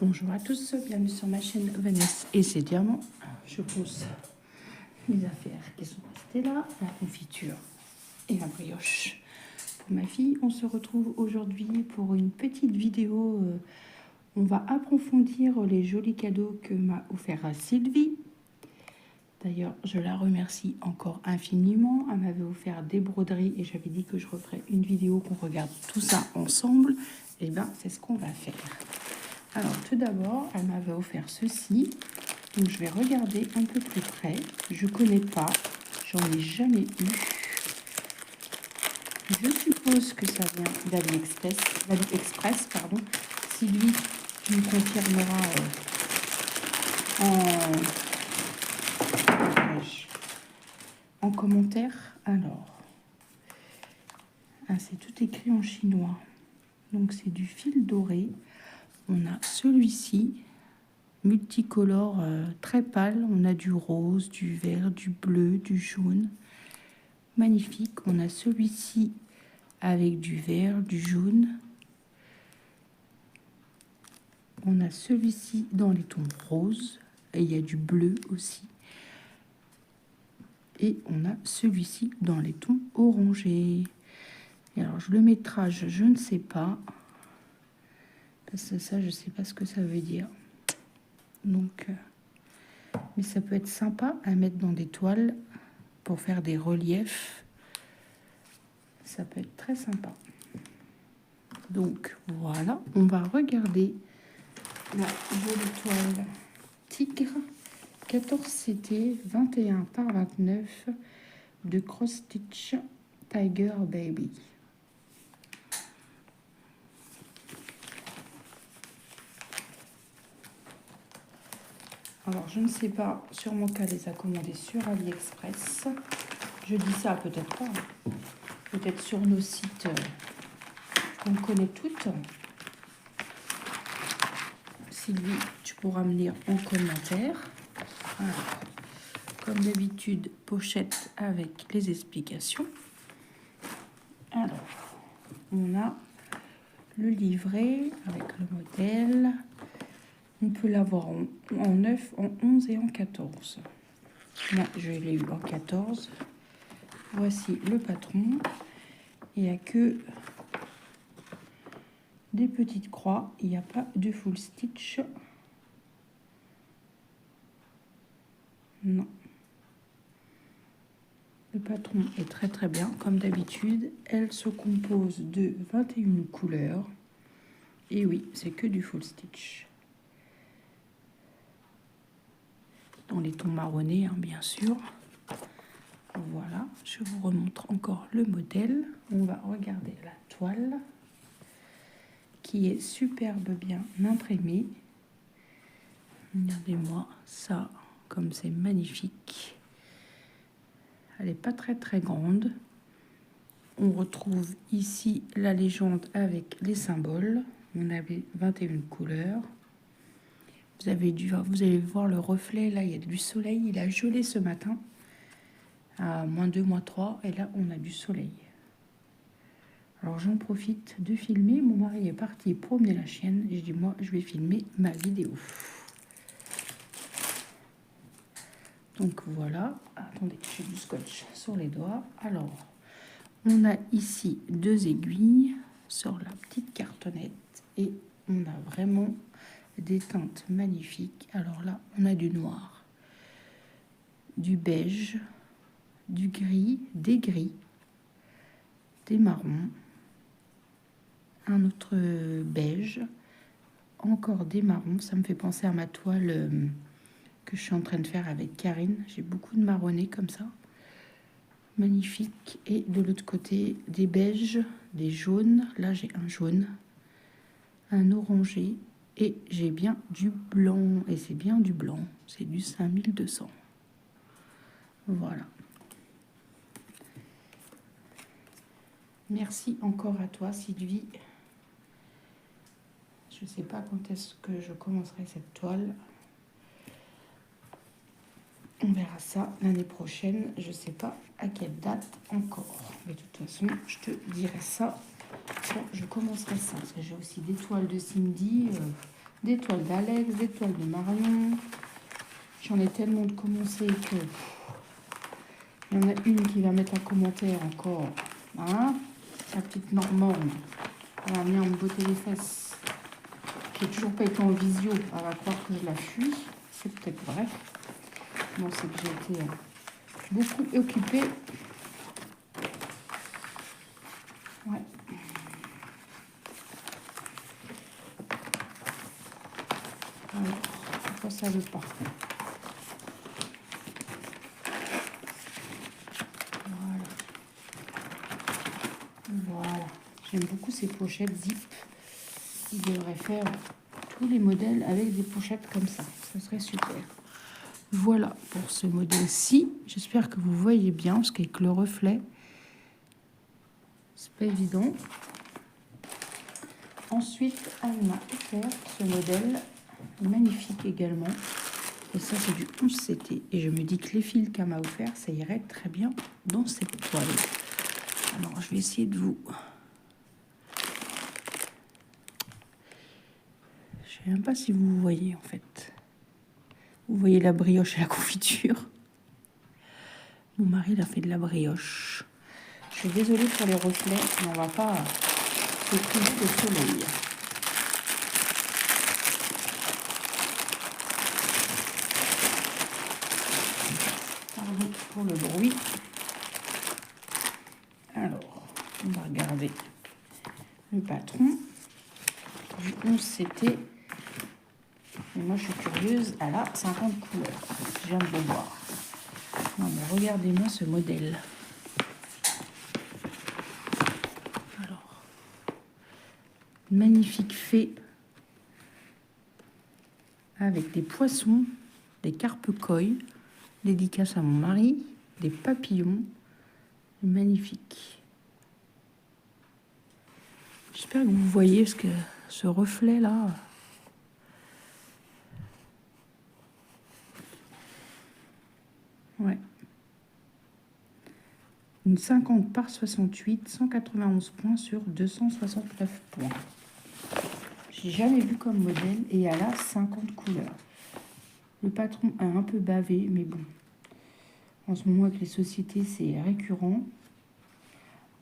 Bonjour à tous, bienvenue sur ma chaîne Vanessa et ses diamants. Je pose les affaires qui sont restées là, la confiture et la brioche. Pour ma fille, on se retrouve aujourd'hui pour une petite vidéo. On va approfondir les jolis cadeaux que m'a offert Sylvie. D'ailleurs, je la remercie encore infiniment. Elle m'avait offert des broderies et j'avais dit que je referais une vidéo qu'on regarde tout ça ensemble. Et bien, c'est ce qu'on va faire. Alors, tout d'abord, elle m'avait offert ceci. Donc, je vais regarder un peu plus près. Je connais pas. J'en ai jamais eu. Je suppose que ça vient d'AliExpress, pardon. Sylvie me confirmera en commentaire. Alors, c'est tout écrit en chinois. Donc, c'est du fil doré. On a celui-ci, multicolore, très pâle. On a du rose, du vert, du bleu, du jaune. Magnifique. On a celui-ci avec du vert, du jaune. On a celui-ci dans les tons roses. Et il y a du bleu aussi. Et on a celui-ci dans les tons orangés. Et alors, le métrage, je ne sais pas. Parce que ça, je ne sais pas ce que ça veut dire. Donc, mais ça peut être sympa à mettre dans des toiles pour faire des reliefs. Ça peut être très sympa. Donc, voilà. On va regarder la jolie toile Tigre 14 CT 21 par 29 de Cross Stitch Tiger Baby. Alors, je ne sais pas, sûrement qu'elle les a commandés sur AliExpress. Je dis ça, peut-être pas. Peut-être sur nos sites qu'on connaît toutes. Sylvie, tu pourras me lire en commentaire. Alors, comme d'habitude, pochette avec les explications. Alors, on a le livret avec le modèle. On peut l'avoir en 9, en 11 et en 14. Là, je l'ai eu en 14. Voici le patron. Il n'y a que des petites croix. Il n'y a pas de full stitch. Non. Le patron est très très bien, comme d'habitude. Elle se compose de 21 couleurs. Et oui, c'est que du full stitch. Dans les tons marronnés, hein, bien sûr. Voilà, je vous remontre encore le modèle. On va regarder la toile qui est superbe bien imprimée. Regardez-moi ça, comme c'est magnifique. Elle n'est pas très très grande. On retrouve ici la légende avec les symboles. On avait 21 couleurs. Vous allez voir le reflet, là il y a du soleil. Il a gelé ce matin à -2, -3 et là on a du soleil. Alors j'en profite de filmer. Mon mari est parti promener la chienne et je dis moi je vais filmer ma vidéo. Donc voilà. Attendez, j'ai du scotch sur les doigts. Alors on a ici 2 aiguilles sur la petite cartonnette et on a vraiment des teintes magnifiques. Alors là on a du noir, du beige, du gris, des marrons, un autre beige, encore des marrons. Ça me fait penser à ma toile que je suis en train de faire avec Karine. J'ai beaucoup de marronnés comme ça, magnifique. Et de l'autre côté des beiges, des jaunes. Là j'ai un jaune, un orangé et j'ai bien du blanc. Et c'est bien du blanc, c'est du 5200. Voilà. Merci encore à toi Sylvie. Je ne sais pas quand est-ce que je commencerai cette toile. On verra ça l'année prochaine. Je ne sais pas à quelle date encore. Mais de toute façon, je te dirai ça quand je commencerai ça. Parce que j'ai aussi des toiles de Cindy des toiles d'Alex, des toiles de Marion. J'en ai tellement de commencés que... Il y en a une qui va mettre un commentaire encore. Hein, la petite Normande. Elle va venir me botter les fesses. Qui n'a toujours pas été en visio. Elle va croire que je la fuis. C'est peut-être vrai. Non, c'est que j'ai été beaucoup occupée. Ouais. Alors, pourquoi ça ne veut pas? Voilà. Voilà. J'aime beaucoup ces pochettes zip. Ils devraient faire tous les modèles avec des pochettes comme ça. Ça serait super. Voilà pour ce modèle-ci. J'espère que vous voyez bien, parce qu'avec le reflet, c'est pas évident. Ensuite, elle m'a offert ce modèle magnifique également. Et ça, c'est du 11 CT. Et je me dis que les fils qu'elle m'a offert, ça irait très bien dans cette toile. Alors, je vais essayer de vous... Je ne sais même pas si vous voyez, en fait. Vous voyez la brioche et la confiture. Mon mari, il a fait de la brioche. Je suis désolée pour les reflets, mais on ne va pas se priver de soleil. Pardon pour le bruit. Alors, on va regarder le patron du 11 CT. Et moi, je suis curieuse. Elle a 50 couleurs. Je viens de le voir. Non, mais regardez-moi ce modèle. Alors, magnifique fée avec des poissons, des carpes koi, dédicace à mon mari, des papillons. Magnifique. J'espère que vous voyez ce que ce reflet là. Ouais. Une 50 par 68, 191 points sur 269 points. J'ai jamais vu comme modèle et elle a 50 couleurs. Le patron a un peu bavé, mais bon. En ce moment, avec les sociétés, c'est récurrent.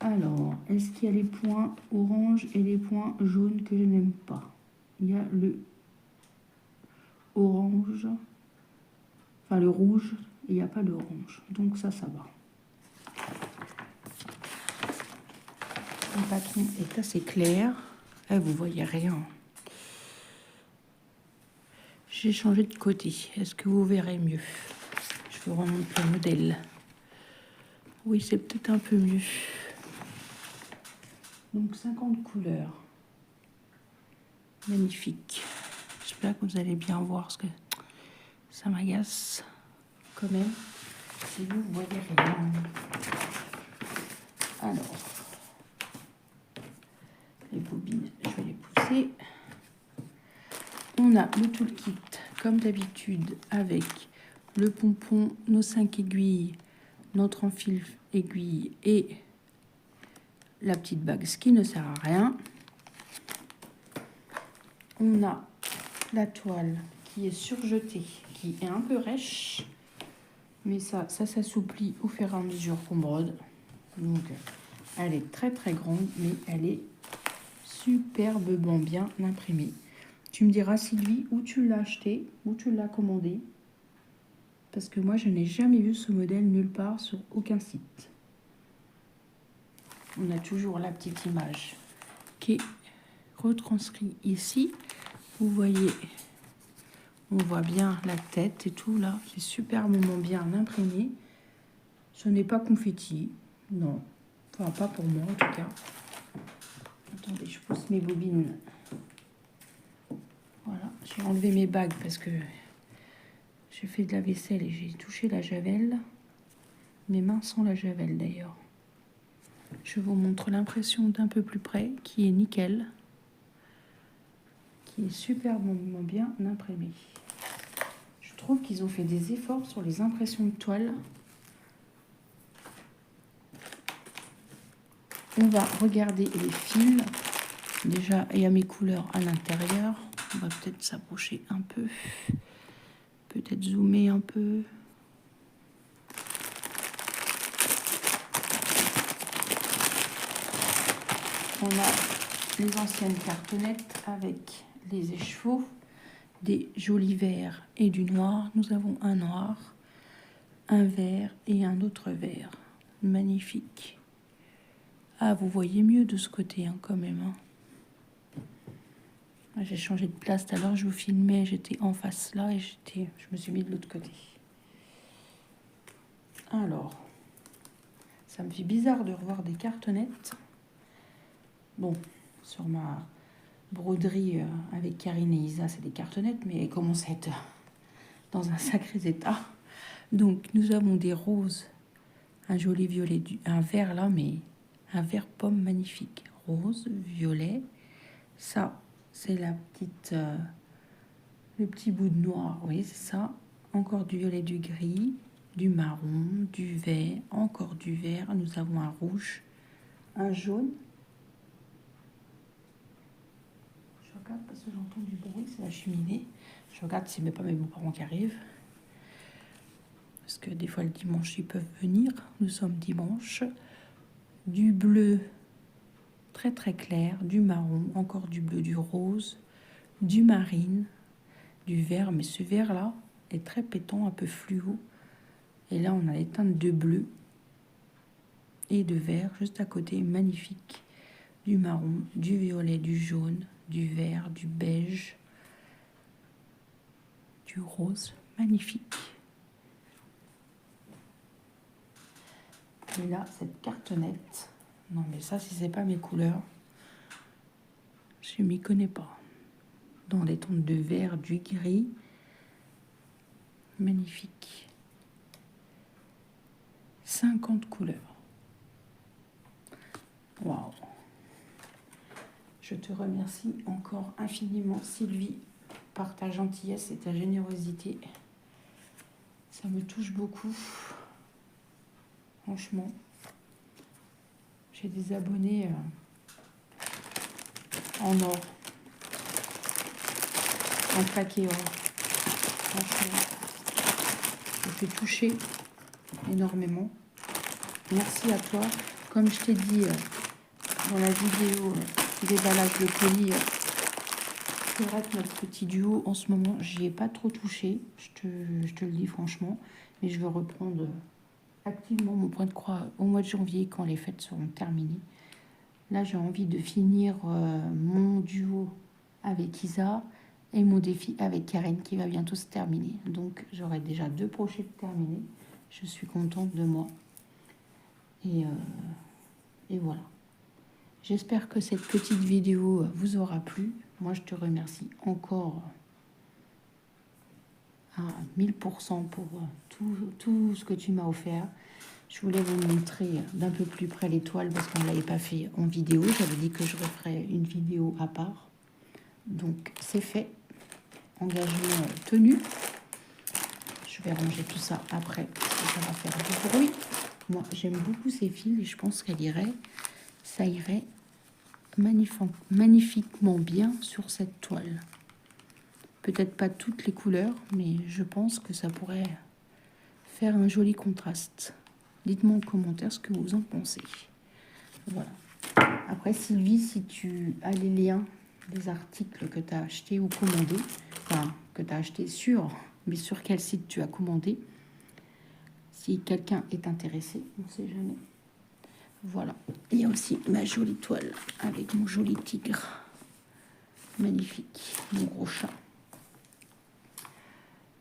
Alors, est-ce qu'il y a les points orange et les points jaunes que je n'aime pas? Il y a le orange, enfin le rouge, et il n'y a pas le orange. Donc ça va. Le patron est assez clair. Eh, vous voyez rien. J'ai changé de côté. Est-ce que vous verrez mieux? Je vous remonte le modèle. Oui, c'est peut-être un peu mieux. Donc 50 couleurs. Magnifique. J'espère que vous allez bien voir parce que ça m'agace quand même. Si vous voyez rien. Alors, les bobines, je vais les pousser. On a le toolkit comme d'habitude avec le pompon, nos 5 aiguilles, notre enfil aiguille et la petite bague, ce qui ne sert à rien. On a la toile qui est surjetée, qui est un peu rêche, mais ça s'assouplit au fur et à mesure qu'on brode. Donc, elle est très très grande, mais elle est superbement bien imprimée. Tu me diras, Sylvie, où tu l'as acheté, où tu l'as commandé, parce que moi, je n'ai jamais vu ce modèle nulle part sur aucun site. On a toujours la petite image qui est retranscrite ici. Vous voyez, on voit bien la tête et tout là. C'est superbement bien imprimé. Ce n'est pas confetti, non. Enfin, pas pour moi en tout cas. Attendez, je pousse mes bobines. Voilà, j'ai enlevé mes bagues parce que j'ai fait de la vaisselle et j'ai touché la javel. Mes mains sont la javel d'ailleurs. Je vous montre l'impression d'un peu plus près qui est nickel. Qui est superbement bien imprimé. Je trouve qu'ils ont fait des efforts sur les impressions de toile. On va regarder les fils. Déjà, il y a mes couleurs à l'intérieur. On va peut-être s'approcher un peu. Peut-être zoomer un peu. On a les anciennes cartonnettes avec les écheveaux, des jolis verts et du noir. Nous avons un noir, un vert et un autre vert. Magnifique. Ah, vous voyez mieux de ce côté, hein, quand même. Hein. J'ai changé de place tout à l'heure, je vous filmais, j'étais en face là et je me suis mis de l'autre côté. Alors, ça me fait bizarre de revoir des cartonnettes. Bon, sur ma broderie avec Karine et Isa, c'est des cartonnettes, mais elles commencent à être dans un sacré état. Donc, nous avons des roses, un joli violet, un vert là, mais un vert pomme magnifique. Rose, violet, ça, c'est la petite, le petit bout de noir, oui, c'est ça. Encore du violet, du gris, du marron, du vert, encore du vert. Nous avons un rouge, un jaune. Je regarde parce que j'entends du bruit, c'est la cheminée. Je regarde si c'est pas mes beaux-parents qui arrivent. Parce que des fois le dimanche, ils peuvent venir. Nous sommes dimanche. Du bleu très très clair, du marron, encore du bleu, du rose, du marine, du vert. Mais ce vert-là est très pétant, un peu fluo. Et là, on a les teintes de bleu et de vert juste à côté, magnifique. Du marron, du violet, du jaune, du vert, du beige, du rose, magnifique. Et là, cette cartonnette, non mais ça, si c'est pas mes couleurs, je m'y connais pas. Dans les tons de vert, du gris, magnifique. 50 couleurs. Waouh! Je te remercie encore infiniment, Sylvie, par ta gentillesse et ta générosité. Ça me touche beaucoup. Franchement, j'ai des abonnés en or, en plaqué or. Franchement, je suis touchée énormément. Merci à toi. Comme je t'ai dit dans la vidéo déballage le colis, c'est vrai que notre petit duo, en ce moment, j'y ai pas trop touché. Je te le dis franchement. Mais je veux reprendre activement mon point de croix au mois de janvier quand les fêtes seront terminées. Là, j'ai envie de finir mon duo avec Isa et mon défi avec Karine qui va bientôt se terminer. Donc, j'aurai déjà 2 projets terminés. Je suis contente de moi. Et voilà. J'espère que cette petite vidéo vous aura plu. Moi, je te remercie encore à 1000% pour tout ce que tu m'as offert. Je voulais vous montrer d'un peu plus près l'étoile parce qu'on ne l'avait pas fait en vidéo. J'avais dit que je referais une vidéo à part. Donc, c'est fait. Engagement tenu. Je vais ranger tout ça après parce que ça va faire du bruit. Moi, j'aime beaucoup ces fils et je pense ça irait magnifiquement bien sur cette toile. Peut-être pas toutes les couleurs, mais je pense que ça pourrait faire un joli contraste. Dites-moi en commentaire ce que vous en pensez. Voilà. Après, Sylvie, si tu as les liens des articles que tu as achetés ou commandés, enfin, que tu as acheté mais sur quel site tu as commandé, si quelqu'un est intéressé, on ne sait jamais. Voilà. Il y a aussi ma jolie toile avec mon joli tigre. Magnifique, mon gros chat.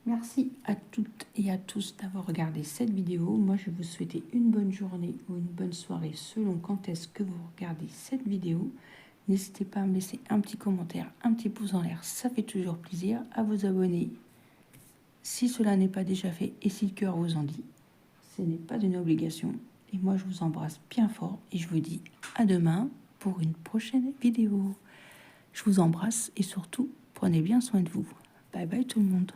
Merci à toutes et à tous d'avoir regardé cette vidéo. Moi, je vais vous souhaiter une bonne journée ou une bonne soirée selon quand est-ce que vous regardez cette vidéo. N'hésitez pas à me laisser un petit commentaire, un petit pouce en l'air, ça fait toujours plaisir. À vous abonner si cela n'est pas déjà fait et si le cœur vous en dit. Ce n'est pas une obligation. Et moi, je vous embrasse bien fort et je vous dis à demain pour une prochaine vidéo. Je vous embrasse et surtout, prenez bien soin de vous. Bye bye tout le monde.